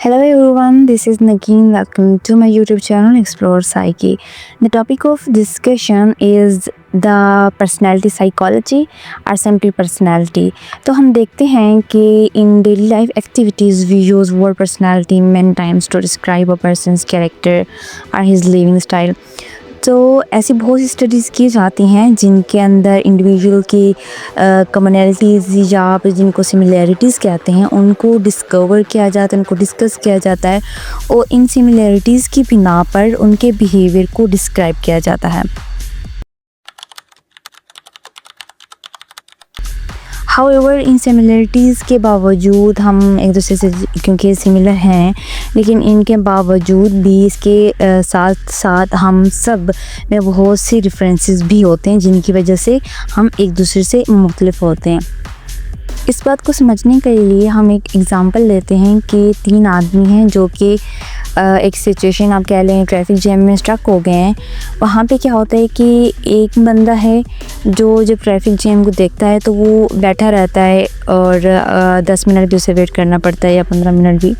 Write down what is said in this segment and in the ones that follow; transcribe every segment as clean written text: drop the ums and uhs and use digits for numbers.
Hello everyone, this is Nagin. Welcome to my YouTube channel Explore Psyche. The topic of discussion is the personality psychology or simply personality. तो हम देखते हैं कि in daily life activities we use word personality many times to describe a person's character or his living style. तो ऐसी बहुत सी studies की जाती हैं जिनके अंदर इंडिविजुअल की कम्युनैलिटीज़ या आप जिनको सिमिलैरिटीज़ कहते हैं उनको डिस्कवर किया जाता है, उनको डिस्कस किया जाता है और इन सिमिलैरिटीज़ की बिना पर उनके बिहेवियर को डिस्क्राइब किया जाता है। हाउएवर इन सिमिलरिटीज़ के बावजूद हम एक दूसरे से क्योंकि सिमिलर हैं, लेकिन इनके बावजूद भी इसके साथ साथ हम सब में बहुत सी डिफरेंसेस भी होते हैं जिनकी वजह से हम एक दूसरे से मुख्तलिफ होते हैं। इस बात को समझने के लिए हम एक एग्ज़ाम्पल लेते हैं कि 3 आदमी हैं जो कि एक सिचुएशन आप कह लें ट्रैफिक जैम में स्टक हो गए हैं। वहाँ पे क्या होता है कि एक बंदा है जो जब ट्रैफिक जैम को देखता है तो वो बैठा रहता है और 10 मिनट भी उसे वेट करना पड़ता है या 15 मिनट भी,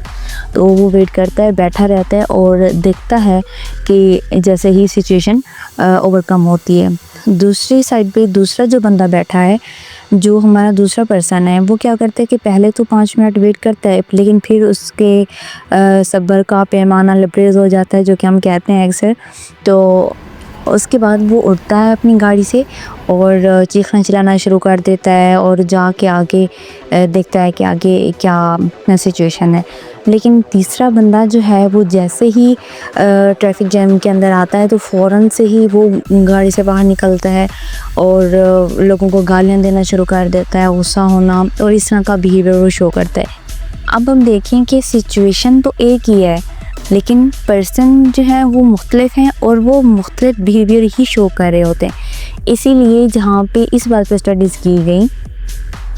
तो वो वेट करता है, बैठा रहता है और देखता है कि जैसे ही सिचुएशन ओवरकम होती है। दूसरी साइड पे दूसरा जो बंदा बैठा है, जो हमारा दूसरा पर्सन है, वो क्या करता है कि पहले तो 5 मिनट वेट करता है, लेकिन फिर उसके सब्र का पैमाना लबरेज हो जाता है, जो कि हम कहते हैं अक्सर। तो उसके बाद वो उठता है अपनी गाड़ी से और चीखना चिल्लाना शुरू कर देता है और जाके आगे देखता है कि आगे क्या सिचुएशन है। लेकिन तीसरा बंदा जो है वो जैसे ही ट्रैफिक जैम के अंदर आता है तो फ़ौरन से ही वो गाड़ी से बाहर निकलता है और लोगों को गालियाँ देना शुरू कर देता है, गुस्सा होना और इस तरह का बिहेवियर वो शो करता है। अब हम देखें कि सिचुएशन तो एक ही है, लेकिन पर्सन जो है वो मुख्तलिफ हैं और वो मुख्तलिफ बिहेवियर ही शो कर रहे होते हैं। इसीलिए जहाँ पे इस बात पर स्टडीज़ की गई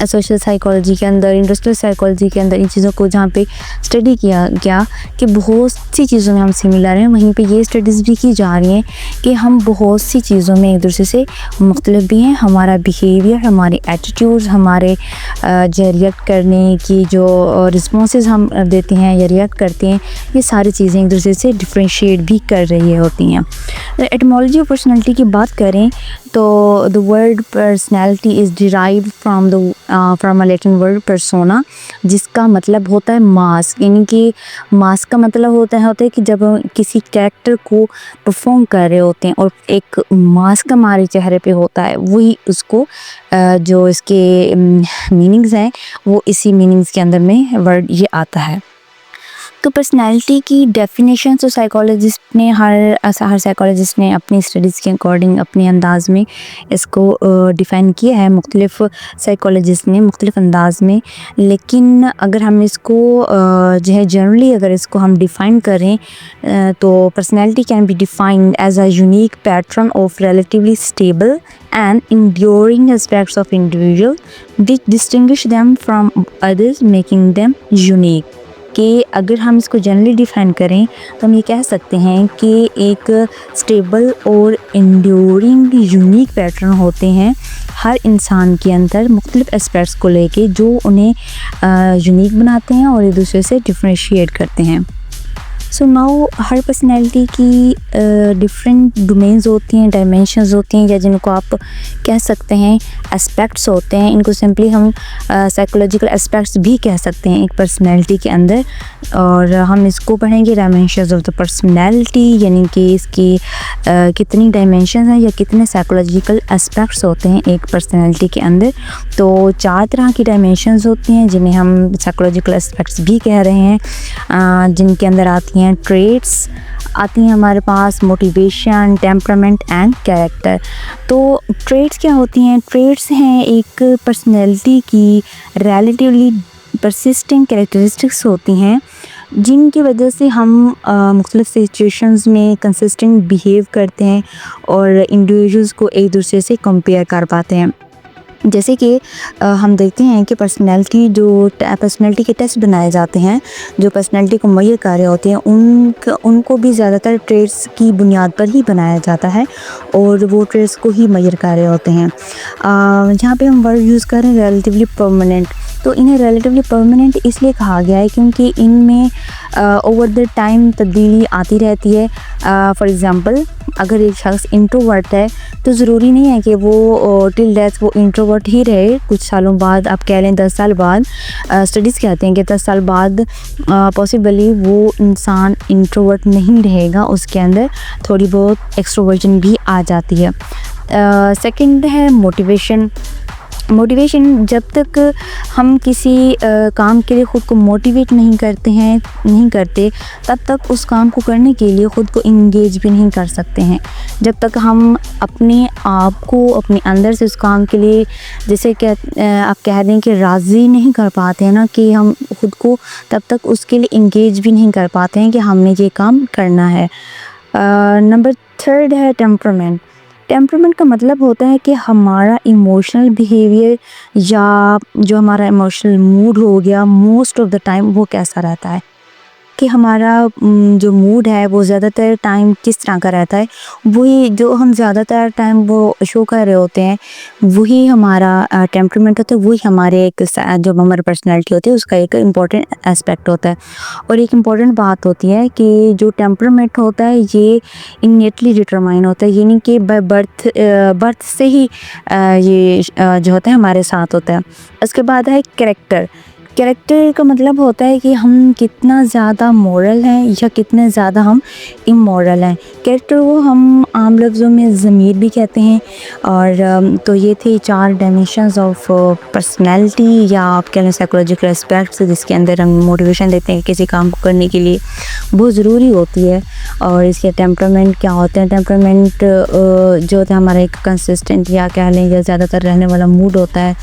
सोशल साइकोलॉजी के अंदर, इंडस्ट्रियल साइकोलॉजी के अंदर, इन चीज़ों को जहाँ पे स्टडी किया गया कि बहुत सी चीज़ों में हम सिमिलर हैं, वहीं पे ये स्टडीज़ भी की जा रही हैं कि हम बहुत सी चीज़ों में एक दूसरे से मुख्तलिफ भी हैं। हमारा बिहेवियर, हमारे एटीट्यूड्स, हमारे जो रिएक्ट करने की जो रिस्पॉन्सेज हम देते हैं या रिएक्ट करते हैं, ये सारी चीज़ें एक दूसरे से डिफ्रेंशिएट भी कर रही होती हैं। एटिमोलॉजी ऑफ पर्सनैलिटी की बात करें तो the word personality is derived from a Latin word persona, जिसका मतलब होता है मास्क। यानी कि मास्क का मतलब होता है कि जब हम किसी कैरेक्टर को परफॉर्म कर रहे होते हैं और एक मास्क हमारे चेहरे पे होता है, वही उसको जो इसके मीनिंग्स हैं वो इसी मीनिंग्स के अंदर में वर्ड ये आता है। तो पर्सनैलिटी की डेफिनेशन तो साइकोलॉजिस्ट ने हर साइकोलॉजिस्ट ने अपनी स्टडीज़ के अकॉर्डिंग अपने अंदाज़ में इसको डिफ़ाइन किया है, मुख्तलिफ़ साइकोलॉजिस्ट ने मुख्तलिफ़ अंदाज़ में। लेकिन अगर हम इसको जो है जनरली अगर इसको हम डिफ़ाइन करें तो personality can be defined as a unique pattern of relatively stable and enduring aspects of individual which distinguish them from others, making them unique। कि अगर हम इसको जनरली डिफ़ाइन करें तो हम ये कह सकते हैं कि एक स्टेबल और इंड्योरिंग यूनिक पैटर्न होते हैं हर इंसान के अंदर मुख्तलिफ़ एस्पेक्ट्स को लेके, जो उन्हें यूनिक बनाते हैं और एक दूसरे से डिफ्रेंशिएट करते हैं। सो नाउ हर पर्सनैलिटी की डिफरेंट डोमेन्स होती हैं, डायमेंशंस होती हैं, या जिनको आप कह सकते हैं एस्पेक्ट्स होते हैं। इनको सिंपली हम साइकोलॉजिकल एस्पेक्ट्स भी कह सकते हैं एक पर्सनैलिटी के अंदर। और हम इसको पढ़ेंगे डायमेंशंस ऑफ द पर्सनैलिटी, यानी कि इसकी कितनी डायमेंशंस हैं या कितने साइकोलॉजिकल एस्पेक्ट्स होते हैं एक पर्सनैलिटी के अंदर। तो 4 तरह की डायमेंशंस होती हैं जिन्हें हम साइकोलॉजिकल एस्पेक्ट्स भी कह रहे हैं, जिनके अंदर आती हैं ट्रेट्स, आती हैं हमारे पास मोटिवेशन, टेम्परामेंट एंड कैरेक्टर। तो ट्रेट्स क्या होती हैं? ट्रेट्स हैं एक पर्सनैलिटी की रिलेटिवली परसिस्टेंट कैरेक्टरिस्टिक्स होती हैं जिनकी वजह से हम मुख्तलिफ़ सिचुएशंस में कंसिस्टेंट बिहेव करते हैं और इंडिविजुअल्स को एक दूसरे से कंपेयर कर पाते हैं। जैसे कि हम देखते हैं कि पर्सनैलिटी के टेस्ट बनाए जाते हैं जो पर्सनैलिटी को मुय्यर कर रहे होते हैं, उनको भी ज़्यादातर ट्रेड्स की बुनियाद पर ही बनाया जाता है और वो ट्रेड्स को ही मुय्यर कर रहे होते हैं। जहाँ पे हम वर्ड यूज़ करें रिलेटिवली परमानेंट, तो इन्हें रिलेटिवली परमानेंट इसलिए कहा गया है क्योंकि इनमें ओवर द टाइम तब्दीली आती रहती है। फॉर एग्ज़ाम्पल अगर एक शख्स इंट्रोवर्ट है तो ज़रूरी नहीं है कि वो टिल डेथ वो इंट्रोवर्ट ही रहे। कुछ सालों बाद आप कह लें 10 साल बाद स्टडीज़ कहते हैं कि 10 साल बाद पॉसिबली वो इंसान इंट्रोवर्ट नहीं रहेगा, उसके अंदर थोड़ी बहुत एक्सट्रोवर्जन भी आ जाती है। सेकंड है मोटिवेशन। मोटिवेशन, जब तक हम किसी काम के लिए ख़ुद को मोटिवेट नहीं करते तब तक उस काम को करने के लिए ख़ुद को इंगेज भी नहीं कर सकते हैं। जब तक हम अपने आप को अपने अंदर से उस काम के लिए जैसे आप कह दें कि राज़ी नहीं कर पाते हैं ना, कि हम ख़ुद को तब तक उसके लिए इंगेज भी नहीं कर पाते हैं कि हमने ये काम करना है। नंबर थर्ड है टेम्परामेंट। टेम्परामेंट का मतलब होता है कि हमारा इमोशनल बिहेवियर या जो हमारा इमोशनल मूड हो गया मोस्ट ऑफ़ द टाइम वो कैसा रहता है, कि हमारा जो मूड है वो ज़्यादातर टाइम किस तरह का रहता है। वही जो हम ज़्यादातर टाइम वो शो कर रहे होते हैं वही हमारा टेम्परामेंट होता है, वही हमारे एक जो हमारी पर्सनैलिटी होती है उसका एक इम्पॉर्टेंट एस्पेक्ट होता है। और एक इम्पॉर्टेंट बात होती है कि जो टेम्परामेंट होता है ये इनेटली डिटरमाइन होता है, यानी कि बाय बर्थ से ही ये जो होता है हमारे साथ होता है। उसके बाद है कैरेक्टर। कैरेक्टर का मतलब होता है कि हम कितना ज़्यादा मोरल हैं या कितने ज़्यादा हम इमोरल हैं। कैरेक्टर को हम आम लफ्ज़ों में ज़मीर भी कहते हैं। और तो ये थे 4 डायमेंशंस ऑफ पर्सनैलिटी या आप कह लें साइकोलॉजिकल एस्पेक्ट्स, जिसके अंदर हम मोटिवेशन देते हैं किसी काम को करने के लिए बहुत ज़रूरी होती है। और इसके टेम्परामेंट क्या होते हैं, टेम्परामेंट जो होता है हमारा एक कंसिस्टेंट या कह लें या ज़्यादातर रहने वाला मूड होता है।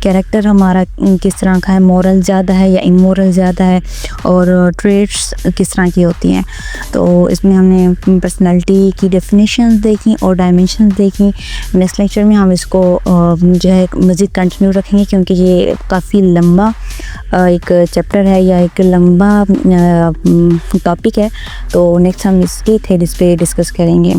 कैरेक्टर हमारा किस तरह का है, मोरल ज़्यादा है या इमोरल ज़्यादा है, और ट्रेट्स किस तरह की होती हैं। तो इसमें हमने पर्सनैलिटी की डेफिनेशंस देखी और डायमेंशंस देखी। नेक्स्ट लेक्चर में हम इसको जो है मज़ीद कंटिन्यू रखेंगे, क्योंकि ये काफ़ी लंबा एक चैप्टर है या एक लंबा टॉपिक है। तो नेक्स्ट हम इसकी थेरीज पे डिस्कस करेंगे।